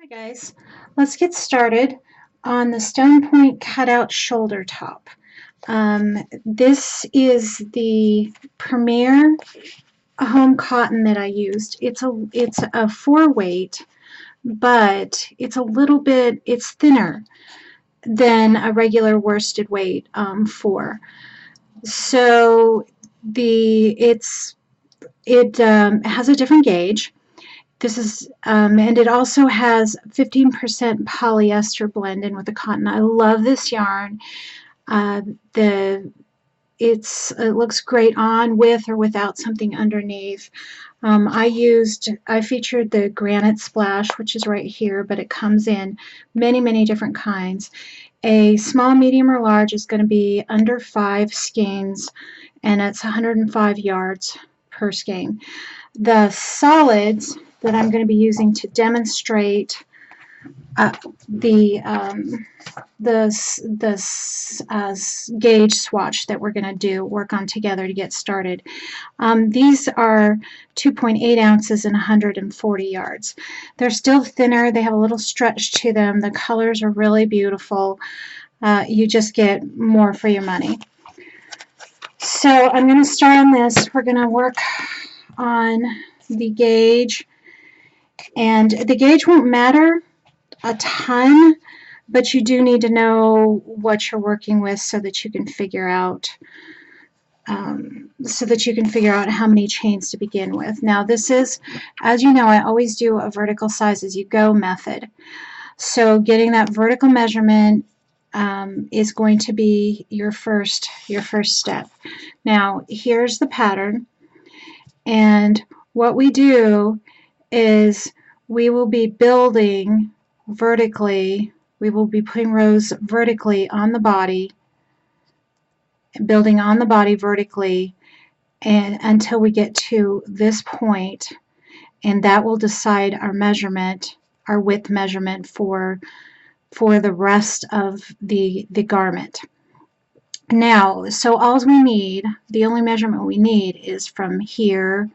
Hi guys, let's get started on the stone point cutout shoulder top. This is the Premier home cotton that I used. It's a 4-weight, but it's thinner than a regular worsted weight 4. So it has a different gauge. This is, and it also has 15% polyester blend in with the cotton. I love this yarn. Uh, the it looks great on with or without something underneath. I featured the Granite Splash, which is right here, but it comes in many different kinds. A small, medium, or large is going to be under 5 skeins, and it's 105 yards per skein. The solids that I'm going to be using to demonstrate the gauge swatch that we're going to work on together to get started. These are 2.8 ounces and 140 yards. They're still thinner. They have a little stretch to them. The colors are really beautiful. You just get more for your money. So I'm going to start on this. We're going to work on the gauge, and the gauge won't matter a ton, but you do need to know what you're working with so that you can figure out how many chains to begin with. Now this is, as you know, I always do a vertical size as you go method. So getting that vertical measurement is going to be your first step. Now here's the pattern, and what we do is we will be building vertically. We will be putting rows vertically on the body, building on the body vertically, and until we get to this point, and that will decide our measurement, our width measurement for the rest of the garment. Now, so the only measurement we need is from here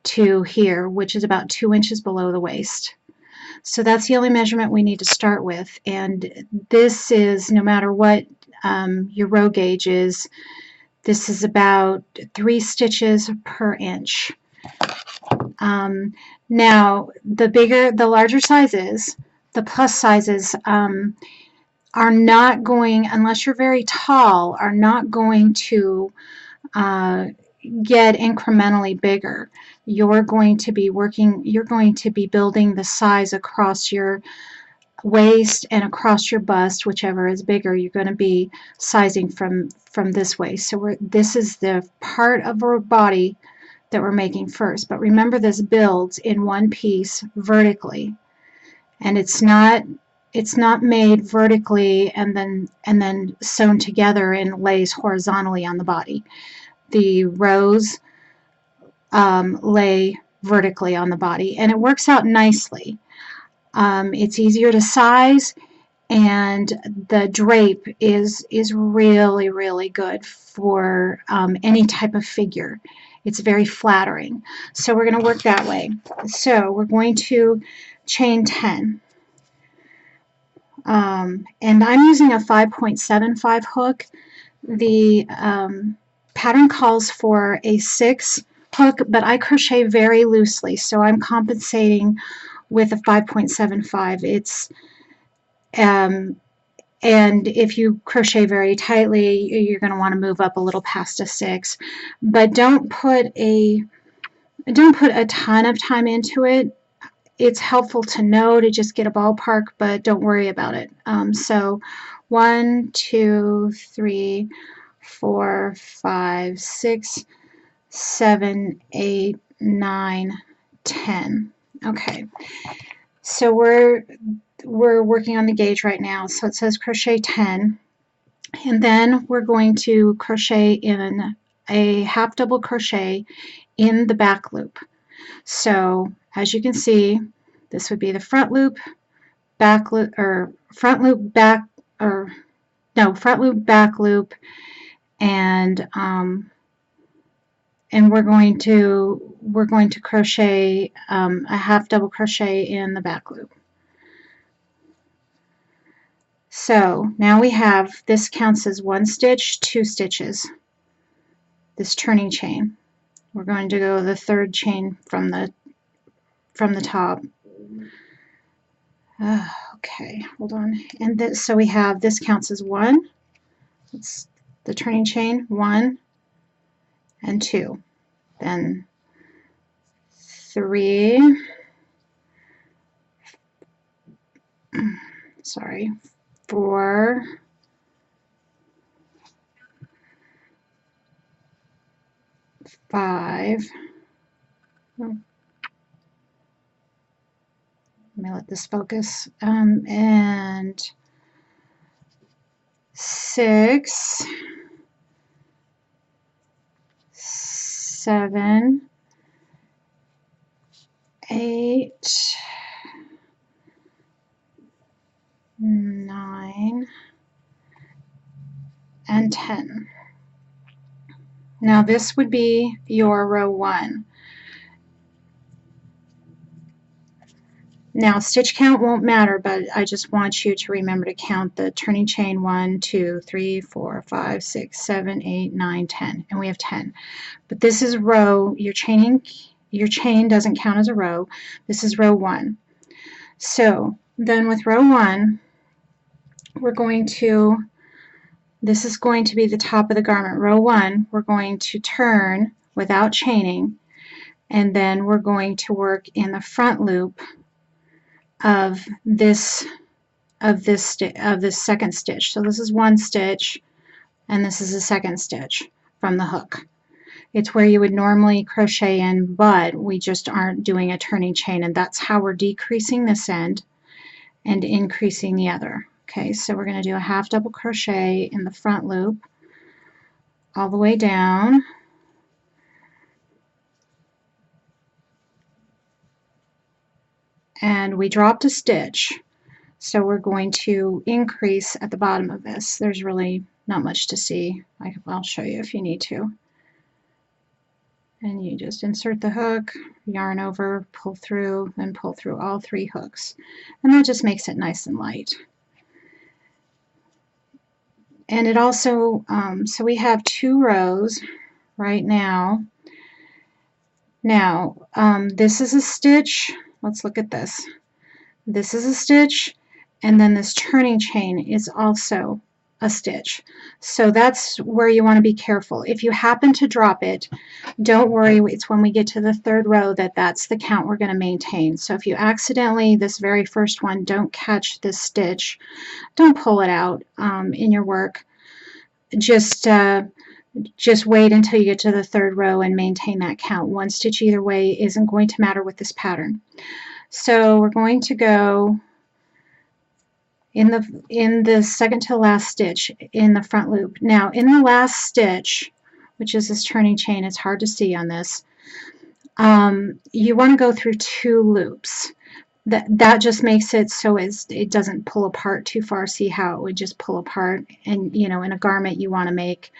to here, which is about 2 inches below the waist. So that's the only measurement we need to start with, and this is, no matter what your row gauge is, this is about 3 stitches per inch. Now the larger sizes, the plus sizes, are not going, unless you're very tall, are not going to get incrementally bigger. You're going to be building the size across your waist and across your bust, whichever is bigger. You're going to be sizing from this way. So this is the part of our body that we're making first. But remember, this builds in one piece vertically, and it's not made vertically and then sewn together and lays horizontally on the body. The rows lay vertically on the body, and it works out nicely. It's easier to size, and the drape is really good for any type of figure. It's very flattering. So we're going to work that way. So we're going to chain 10. And I'm using a 5.75 hook. The pattern calls for a 6 hook, but I crochet very loosely, so I'm compensating with a 5.75. It's and if you crochet very tightly, you're going to want to move up a little past a 6, but don't put a ton of time into it. It's helpful to know, to just get a ballpark, but don't worry about it. So 1, 2, 3, 4, 5, 6, 7, 8, 9, 10. Okay, so we're working on the gauge right now. So it says crochet 10, and then we're going to crochet in a half double crochet in the back loop. So as you can see, this would be the front loop, back loop, or front loop, back, or no, front loop, back loop, and we're going to crochet a half double crochet in the back loop. So now we have, this counts as 1 stitch, 2 stitches, this turning chain. We're going to go the 3rd chain from the top. Okay, hold on. And this, so we have, this counts as 1. It's the turning chain, 1 and 2. Then 3, sorry, 4, 5. Let me let this focus. And 6, 7, 8, 9, and 10. Now this would be your row 1. Now stitch count won't matter, but I just want you to remember to count the turning chain 1, 2, 3, 4, 5, 6, 7, 8, 9, 10, and we have 10. But this is row, your chain doesn't count as a row. This is row 1. So then with row 1, we're going to, this is going to be the top of the garment. Row 1, we're going to turn without chaining, and then we're going to work in the front loop of this second stitch. So this is 1 stitch, and this is a 2nd stitch from the hook. It's where you would normally crochet in, but we just aren't doing a turning chain, and that's how we're decreasing this end and increasing the other. Okay, so we're going to do a half double crochet in the front loop all the way down. And we dropped a stitch, so we're going to increase at the bottom of this. There's really not much to see. I'll show you if you need to. And you just insert the hook, yarn over, pull through, and pull through all 3 hooks. And that just makes it nice and light. And it also, so we have 2 rows right now. Now, this is a stitch. Let's look at this. This is a stitch, and then this turning chain is also a stitch. So that's where you want to be careful. If you happen to drop it, don't worry, it's when we get to the 3rd row that's the count we're going to maintain. So if you accidentally, this very first one, don't catch this stitch, don't pull it out in your work. Just wait until you get to the 3rd row and maintain that count. 1 stitch either way isn't going to matter with this pattern. So we're going to go in the second to last stitch in the front loop. Now in the last stitch, which is this turning chain, it's hard to see on this, you want to go through 2 loops. That just makes it so it doesn't pull apart too far. See how it would just pull apart? And you know, in a garment you want to make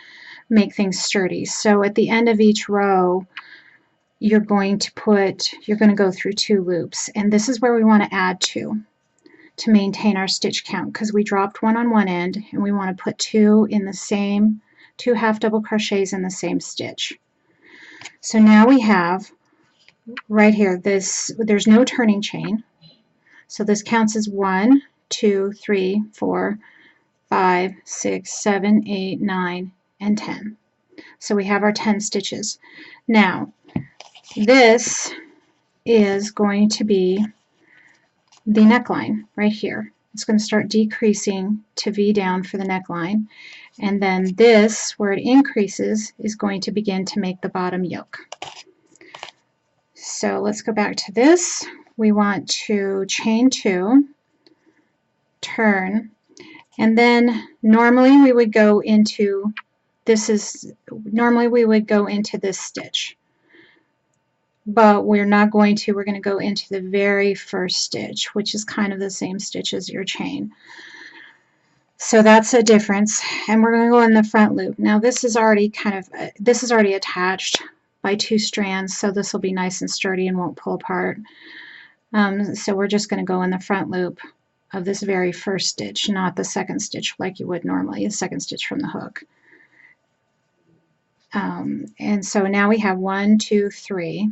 things sturdy. So at the end of each row, you're going to go through 2 loops, and this is where we want to add 2 to maintain our stitch count, because we dropped 1 on one end and we want to put 2 in the same, 2 half double crochets in the same stitch. So now we have right here, there's no turning chain, so this counts as 1, 2, 3, 4, 5, 6, 7, 8, 9, and 10. So we have our 10 stitches. Now this is going to be the neckline right here. It's going to start decreasing to V down for the neckline, and then this, where it increases, is going to begin to make the bottom yoke. So let's go back to this. We want to chain 2, turn, and then normally we would go into this stitch. But we're not going to. We're going to go into the very first stitch, which is kind of the same stitch as your chain. So that's a difference. And we're going to go in the front loop. Now this is already attached by 2 strands, so this will be nice and sturdy and won't pull apart. So we're just going to go in the front loop of this very first stitch, not the second stitch like you would normally, the second stitch from the hook. And so now we have 1, 2, 3,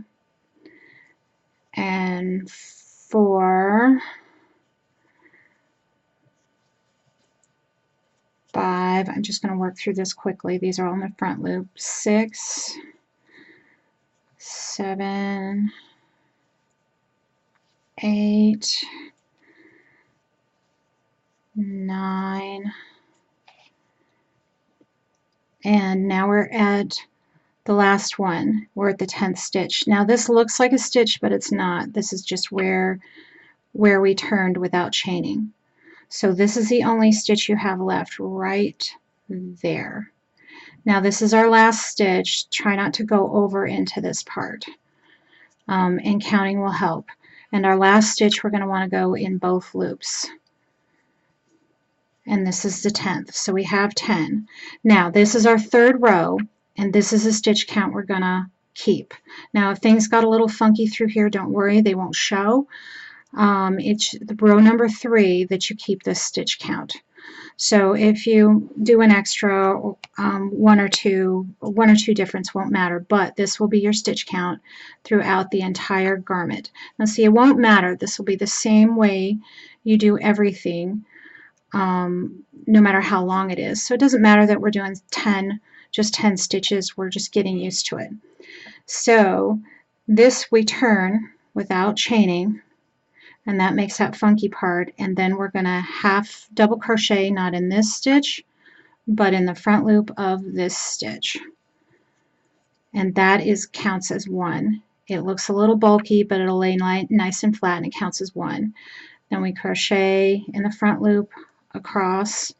and 4, 5. I'm just going to work through this quickly. These are all in the front loop. 6, 7, 8, 9, and now we're at the last one. We're at the 10th stitch. Now this looks like a stitch, but it's not. This is just where we turned without chaining. So this is the only stitch you have left right there. Now this is our last stitch. Try not to go over into this part, and counting will help. And our last stitch, we're going to want to go in both loops. And this is the 10th, so we have 10. Now this is our third row, and this is a stitch count we're going to keep. Now if things got a little funky through here, don't worry, they won't show. It's the row number 3 that you keep this stitch count. So if you do an extra, one or two difference won't matter, but this will be your stitch count throughout the entire garment. Now see, it won't matter. This will be the same way you do everything, no matter how long it is. So it doesn't matter that we're doing just 10 stitches. We're just getting used to it. So this we turn without chaining, and that makes that funky part, and then we're going to half double crochet, not in this stitch but in the front loop of this stitch, and that counts as 1. It looks a little bulky, but it'll lay nice and flat, and it counts as 1. Then we crochet in the front loop across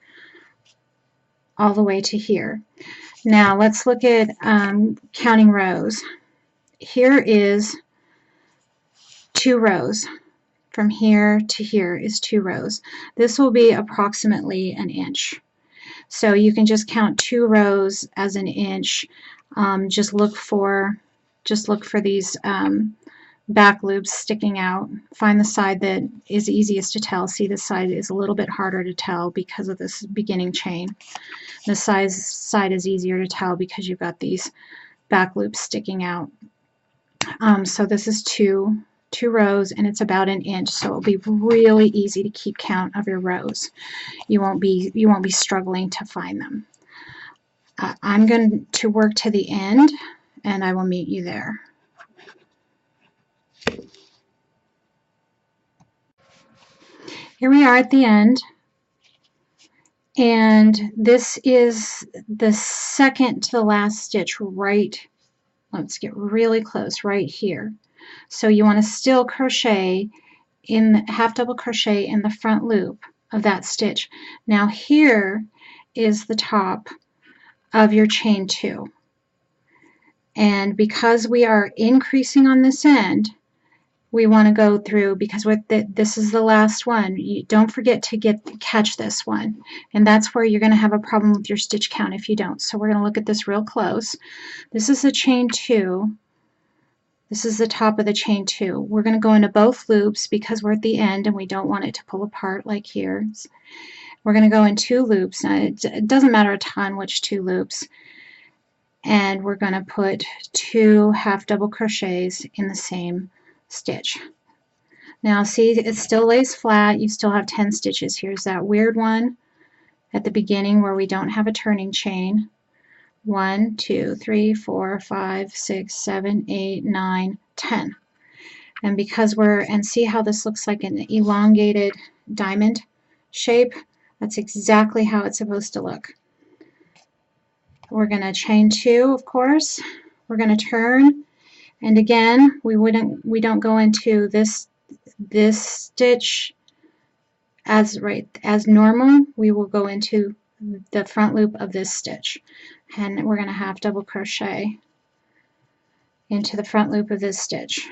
all the way to here. Now let's look at counting rows. Here is 2 rows. From here to here is 2 rows. This will be approximately an inch. So you can just count 2 rows as an inch. Just look for these back loops sticking out. Find the side that is easiest to tell. See, this side is a little bit harder to tell because of this beginning chain. This side is easier to tell because you've got these back loops sticking out. So this is 2 rows, and it's about an inch, so it'll be really easy to keep count of your rows. You won't be struggling to find them. I'm going to work to the end, and I will meet you there. Here we are at the end, and this is the second to the last stitch right. Let's get really close right here. So you want to still crochet in half double crochet in the front loop of that stitch. Now here is the top of your chain 2, and because we are increasing on this end, we want to go through, because this is the last one. Don't forget to catch this one, and that's where you're going to have a problem with your stitch count if you don't. So we're going to look at this real close. This is the chain 2. This is the top of the chain 2. We're going to go into both loops because we're at the end and we don't want it to pull apart like here. We're going to go in 2 loops. Now it doesn't matter a ton which 2 loops. And we're going to put 2 half double crochets in the same stitch. Now see, it still lays flat. You still have 10 stitches. Here's that weird one at the beginning where we don't have a turning chain. 1, 2, 3, 4, 5, 6, 7, 8, 9, 10. And because and see how this looks like an elongated diamond shape? That's exactly how it's supposed to look. We're going to chain 2, of course. We're going to turn, and again, we don't go into this stitch as normal. We will go into the front loop of this stitch, and we're going to half double crochet into the front loop of this stitch.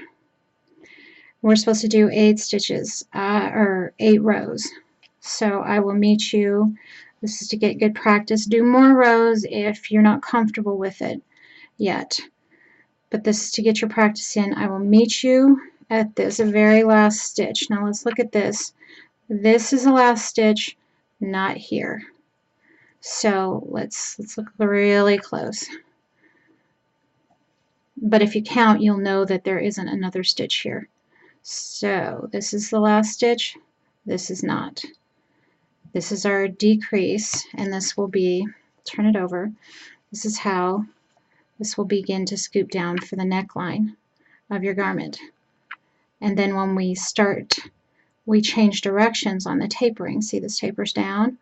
We're supposed to do 8 stitches or 8 rows. So I will meet you. This is to get good practice. Do more rows if you're not comfortable with it yet, but this is to get your practice in. I will meet you at this very last stitch. Now let's look at this. This is the last stitch, not here. So let's look really close. But if you count, you'll know that there isn't another stitch here. So this is the last stitch, this is not. This is our decrease, and this will be, turn it over, this is how this will begin to scoop down for the neckline of your garment. And then when we start, we change directions on the tapering. See, this tapers down.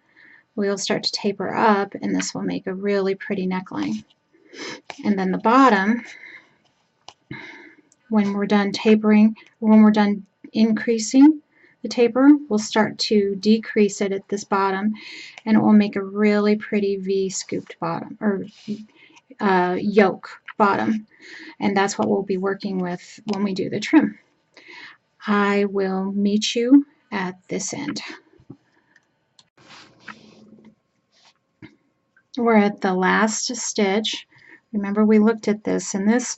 We'll start to taper up, and this will make a really pretty neckline. And then the bottom, when we're done tapering, when we're done increasing the taper, we'll start to decrease it at this bottom, and it will make a really pretty V scooped bottom, or yoke bottom. And that's what we'll be working with when we do the trim. I will meet you at this end. We're at the last stitch. Remember, we looked at this, and this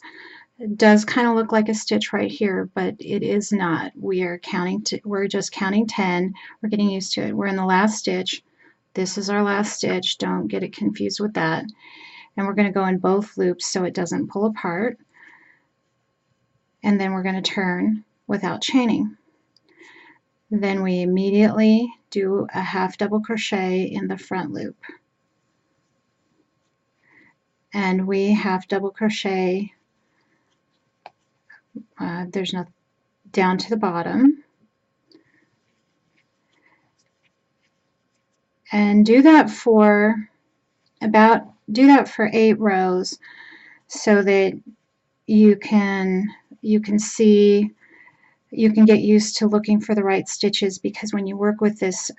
does kind of look like a stitch right here, but it is not. We are counting, we're just counting 10. We're getting used to it. We're in the last stitch. This is our last stitch. Don't get it confused with that. And we're going to go in both loops so it doesn't pull apart. And then we're going to turn without chaining. Then we immediately do a half double crochet in the front loop. And we half double crochet, there's no, down to the bottom. And do that for about, do that for 8 rows so that you can see, you can get used to looking for the right stitches, because when you work with this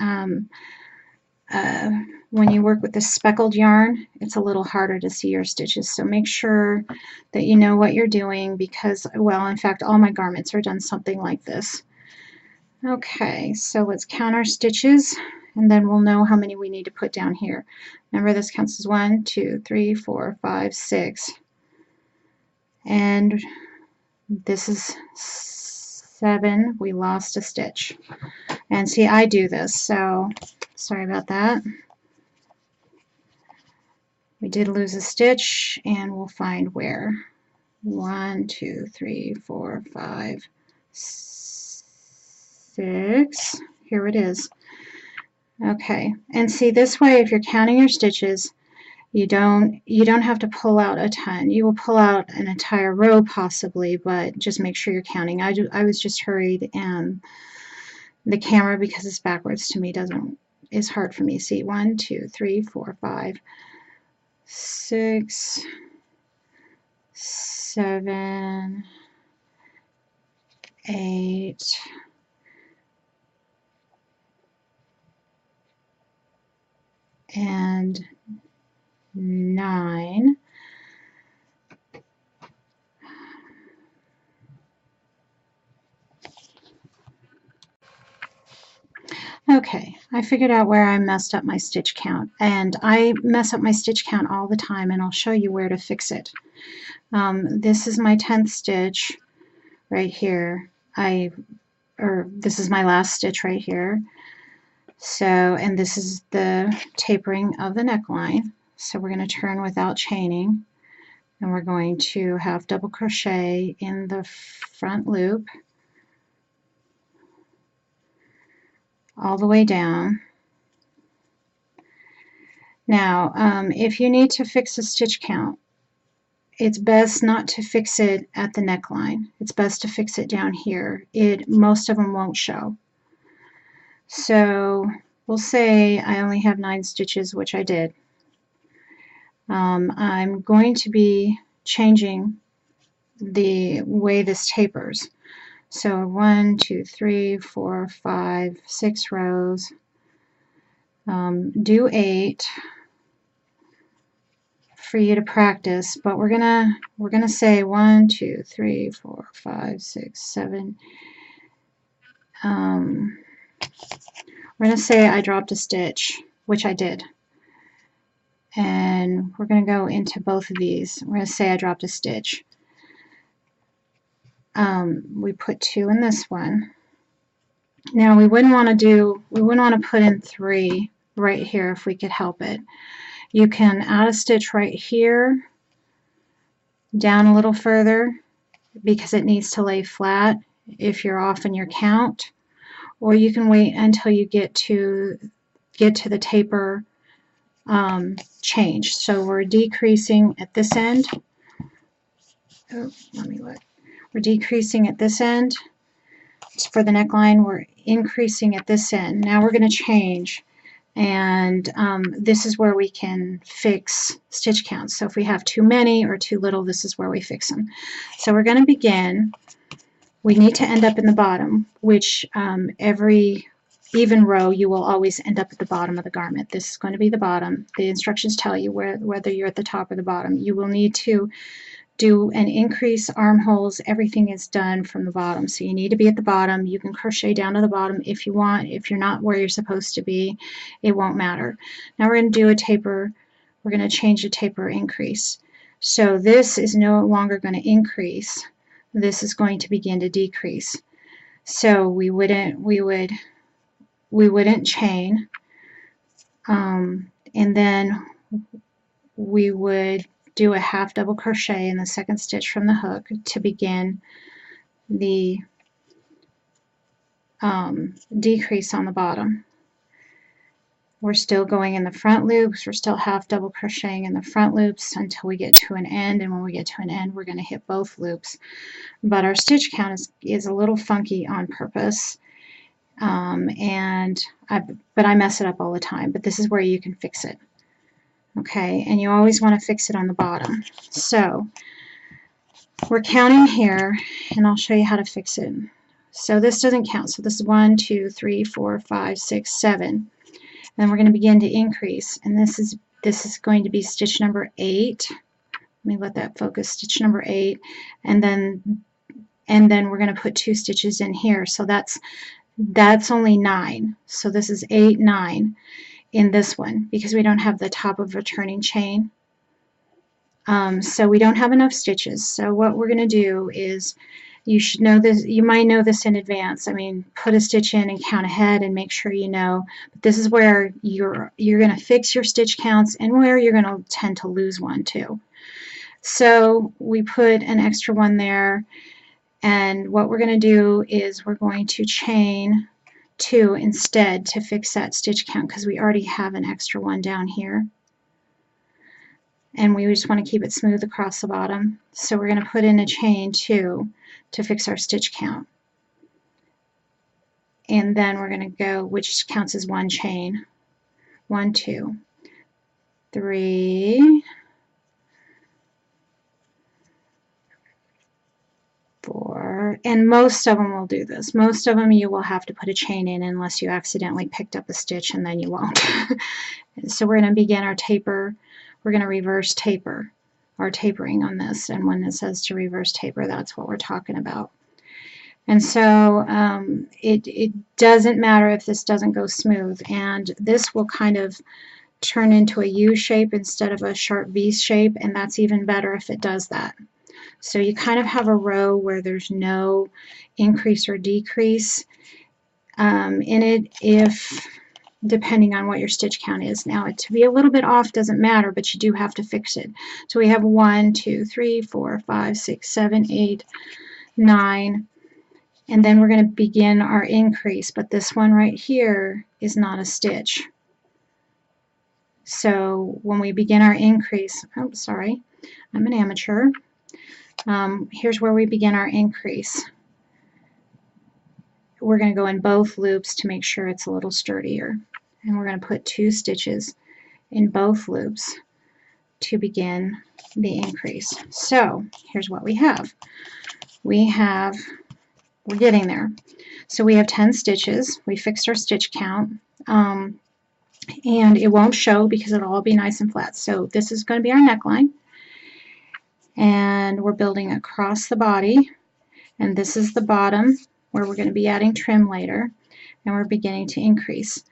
speckled yarn, it's a little harder to see your stitches. So make sure that you know what you're doing, because, well, in fact, all my garments are done something like this. Okay, so let's count our stitches, and then we'll know how many we need to put down here. Remember, this counts as 1, 2, 3, 4, 5, 6. And this is 7. We lost a stitch. And see, I do this, so sorry about that. We did lose a stitch, and we'll find where. 1, 2, 3, 4, 5, 6. Here it is. Okay, and see, this way, if you're counting your stitches, you don't have to pull out a ton. You will pull out an entire row possibly, but just make sure you're counting. I was just hurried, and the camera, because it's backwards to me, is hard for me. See, 1, 2, 3, 4, 5, 6, 7, 8, and 9. Okay, I figured out where I messed up my stitch count, and I mess up my stitch count all the time, and I'll show you where to fix it. This is my 10th stitch right here. This is my last stitch right here. So, and this is the tapering of the neckline. So we're going to turn without chaining, and we're going to half double crochet in the front loop all the way down. Now, if you need to fix a stitch count, it's best not to fix it at the neckline. It's best to fix it down here. Most of them won't show. So we'll say I only have 9 stitches, which I did. I'm going to be changing the way this tapers. So 1, 2, 3, 4, 5, 6 rows. Do 8 for you to practice, but we're gonna say 1, 2, 3, 4, 5, 6, 7. We're gonna say I dropped a stitch, which I did, and we're gonna go into both of these. We're gonna say I dropped a stitch. We put 2 in this one, Now we wouldn't want to put in 3 right here if we could help it. You can add a stitch right here, down a little further, because it needs to lay flat if you're off in your count, or you can wait until you get to the taper change. So we're decreasing at this end. Oh, let me look. We're decreasing at this end for the neckline. We're increasing at this end. Now we're going to change, and this is where we can fix stitch counts. So if we have too many or too little, this is where we fix them. So we're going to begin. We need to end up in the bottom, which every even row you will always end up at the bottom of the garment. This is going to be the bottom. The instructions tell you whether you're at the top or the bottom. You will need to do an increase, armholes, everything is done from the bottom. So you need to be at the bottom. You can crochet down to the bottom if you want. If you're not where you're supposed to be, it won't matter. Now we're going to do a taper. We're going to change the taper increase. So this is no longer going to increase. This is going to begin to decrease. So we wouldn't chain, and then we would do a half double crochet in the second stitch from the hook to begin the decrease on the bottom. We're still going in the front loops, we're still half double crocheting in the front loops until we get to an end, and when we get to an end we're going to hit both loops. But our stitch count is a little funky on purpose, but I mess it up all the time, but this is where you can fix it. Okay, and you always want to fix it on the bottom. So we're counting here, and I'll show you how to fix it. So this doesn't count. So this is 1, 2, 3, 4, 5, 6, 7. And then we're going to begin to increase, and this is going to be stitch number 8. Let me let that focus. Stitch number 8, and then we're going to put 2 stitches in here. So that's only 9. So this is 8, 9. In this one, because we don't have the top of a turning chain, so we don't have enough stitches. So what we're going to do is, you should know this, you might know this in advance. I mean, put a stitch in and count ahead and make sure you know. But this is where you're going to fix your stitch counts and where you're going to tend to lose one too. So we put an extra one there, and what we're going to do is we're going to chain 2 instead to fix that stitch count, because we already have an extra one down here, and we just want to keep it smooth across the bottom. So we're going to put in a chain 2 to fix our stitch count, and then we're going to go, which counts as 1 chain. 1, 2, 3, 4, and most of them will do this. Most of them you will have to put a chain in unless you accidentally picked up a stitch, and then you won't. So we're going to begin our taper. We're going to reverse taper, our tapering on this, and when it says to reverse taper, that's what we're talking about. And so it doesn't matter if this doesn't go smooth, and this will kind of turn into a U shape instead of a sharp V shape, and that's even better if it does that. So you kind of have a row where there's no increase or decrease in it, if depending on what your stitch count is. Now, to be a little bit off doesn't matter, but you do have to fix it. So we have 1, 2, 3, 4, 5, 6, 7, 8, 9, and then we're going to begin our increase, but this one right here is not a stitch. So when we begin our increase, oh, sorry, I'm an amateur. Here's where we begin our increase. We're going to go in both loops to make sure it's a little sturdier, and we're going to put 2 stitches in both loops to begin the increase. So here's what we have. We're getting there. So we have 10 stitches. We fixed our stitch count, and it won't show because it'll all be nice and flat. So this is going to be our neckline, and we're building across the body, and this is the bottom where we're going to be adding trim later, and we're beginning to increase.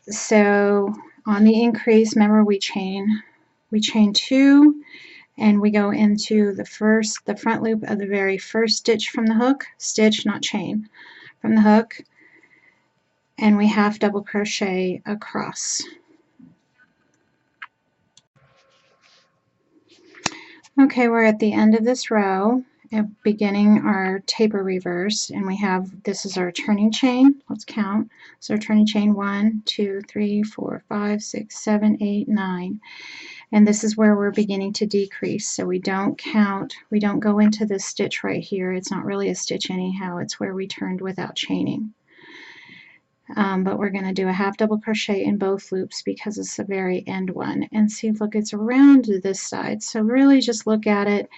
So on the increase, remember we chain 2, and we go into the front loop of the very first stitch from the hook, stitch, not chain. from the hook, and we half double crochet across. Okay, we're at the end of this row, beginning our taper reverse, and we have, this is our turning chain. Let's count. So our turning chain 1, 2, 3, 4, 5, 6, 7, 8, 9. And this is where we're beginning to decrease. So we don't count, we don't go into this stitch right here. It's not really a stitch anyhow. It's where we turned without chaining. But we're going to do a half double crochet in both loops because it's the very end one. And see, look, it's around this side. So really just look at it,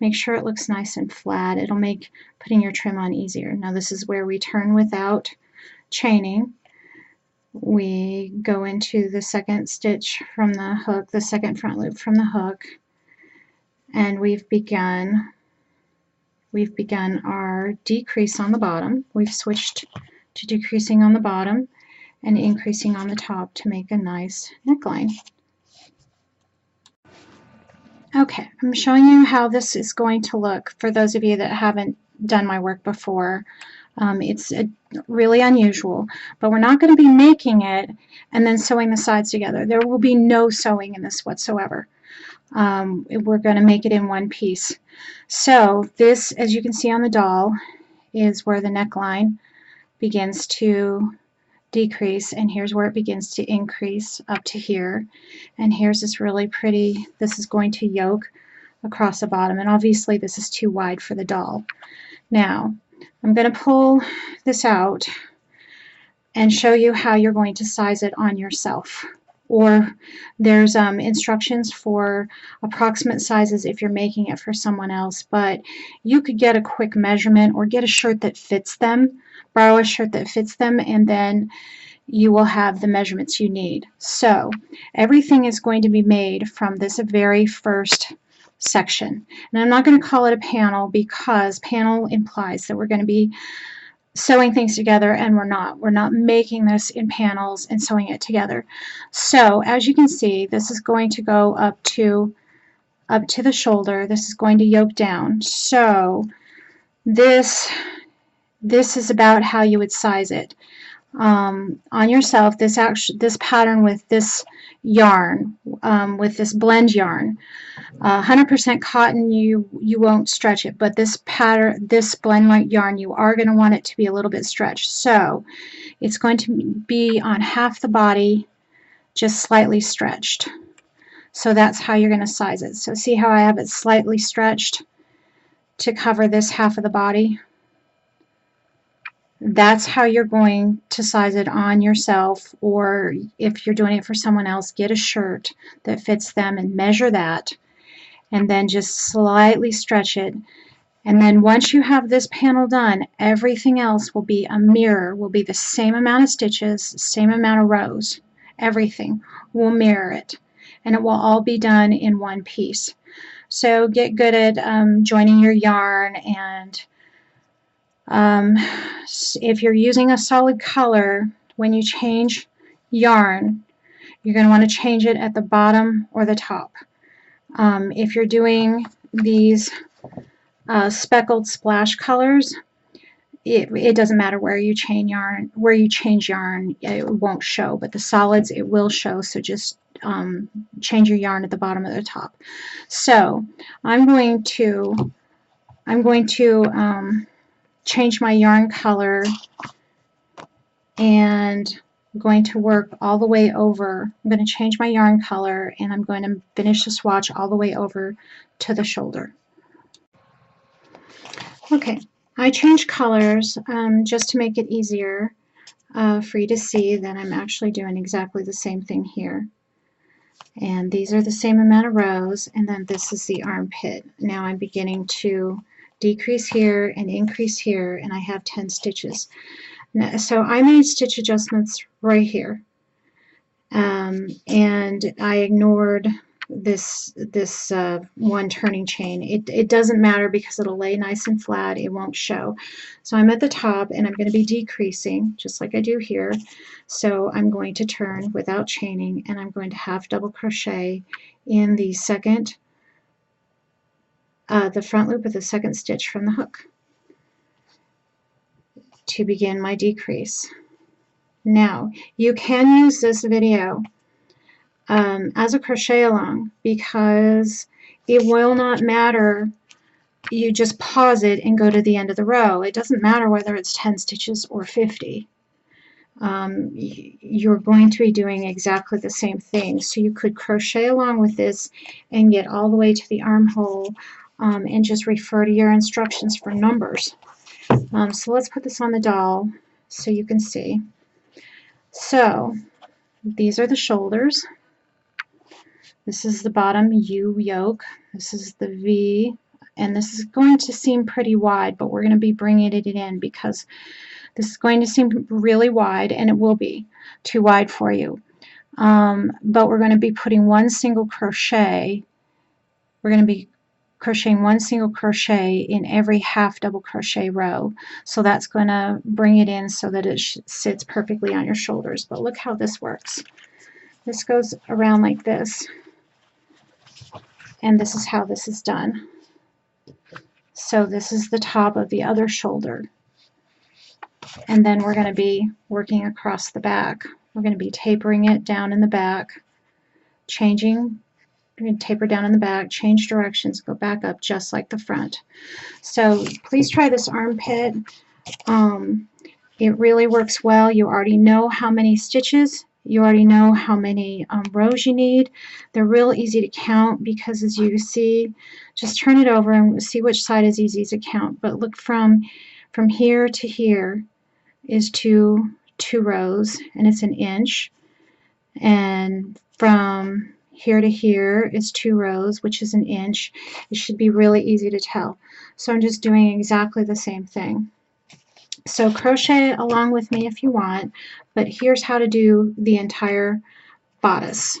make sure it looks nice and flat. It'll make putting your trim on easier. Now this is where we turn without chaining. We go into the second stitch from the hook, the second front loop from the hook, and we've begun our decrease on the bottom. We've switched to decreasing on the bottom and increasing on the top to make a nice neckline. Okay, I'm showing you how this is going to look for those of you that haven't done my work before. It's really unusual, but we're not going to be making it and then sewing the sides together. There will be no sewing in this whatsoever. We're going to make it in one piece. So this, as you can see on the doll, is where the neckline begins to decrease, and here's where it begins to increase up to here, and here's this really pretty, this is going to yoke across the bottom, and obviously this is too wide for the doll. Now I'm going to pull this out and show you how you're going to size it on yourself. Or there's instructions for approximate sizes if you're making it for someone else, but you could get a quick measurement or get a shirt that fits them, borrow a shirt that fits them, and then you will have the measurements you need. So everything is going to be made from this very first section. And I'm not going to call it a panel because panel implies that we're going to be sewing things together, and we're not. We're not making this in panels and sewing it together. So as you can see, this is going to go up to the shoulder. This is going to yoke down. So this is about how you would size it on yourself. This pattern with this yarn, with this blend yarn, 100% cotton, you won't stretch it, but this pattern, this blend yarn, you are going to want it to be a little bit stretched. So it's going to be on half the body, just slightly stretched. So that's how you're going to size it. So see how I have it slightly stretched to cover this half of the body? That's how you're going to size it on yourself, or if you're doing it for someone else, get a shirt that fits them and measure that, and then just slightly stretch it. And then once you have this panel done, everything else will be a mirror, will be the same amount of stitches, same amount of rows. Everything will mirror it, and it will all be done in one piece. So get good at joining your yarn, and if you're using a solid color, when you change yarn, you're going to want to change it at the bottom or the top. If you're doing these speckled splash colors, it doesn't matter where you change yarn. It won't show, but the solids, it will show. So just change your yarn at the bottom or the top. So I'm going to change my yarn color, and I'm going to work all the way over. I'm going to change my yarn color, and I'm going to finish the swatch all the way over to the shoulder. Okay, I changed colors just to make it easier for you to see that I'm actually doing exactly the same thing here. And these are the same amount of rows, and then this is the armpit. Now I'm beginning to decrease here and increase here, and I have 10 stitches. Now, so I made stitch adjustments right here, and I ignored this one turning chain. It doesn't matter because it'll lay nice and flat, it won't show. So I'm at the top, and I'm going to be decreasing just like I do here. So I'm going to turn without chaining, and I'm going to half double crochet in the second the front loop of the second stitch from the hook. to begin my decrease. Now, you can use this video as a crochet along, because it will not matter. You just pause it and go to the end of the row. It doesn't matter whether it's 10 stitches or 50. You're going to be doing exactly the same thing. So you could crochet along with this and get all the way to the armhole and just refer to your instructions for numbers. So let's put this on the doll so you can see. So these are the shoulders. This is the bottom U yoke. This is the V, and this is going to seem pretty wide, but we're going to be bringing it in because this is going to seem really wide, and it will be too wide for you. But we're going to be putting one single crochet. We're going to be crocheting one single crochet in every half double crochet row. So that's going to bring it in so that it sits perfectly on your shoulders. But look how this works. This goes around like this, and this is how this is done. So this is the top of the other shoulder. And then we're going to be working across the back. We're going to be tapering it down in the back, changing. We're going to taper down in the back, change directions, go back up just like the front. So please try this armpit. It really works well. You already know how many stitches. You already know how many rows you need. They're real easy to count because, as you see, just turn it over and see which side is easy to count. But look, from here to here is two rows, and it's 1 inch. And from here to here is 2 rows, which is 1 inch. It should be really easy to tell. So I'm just doing exactly the same thing. So crochet along with me if you want, but here's how to do the entire bodice.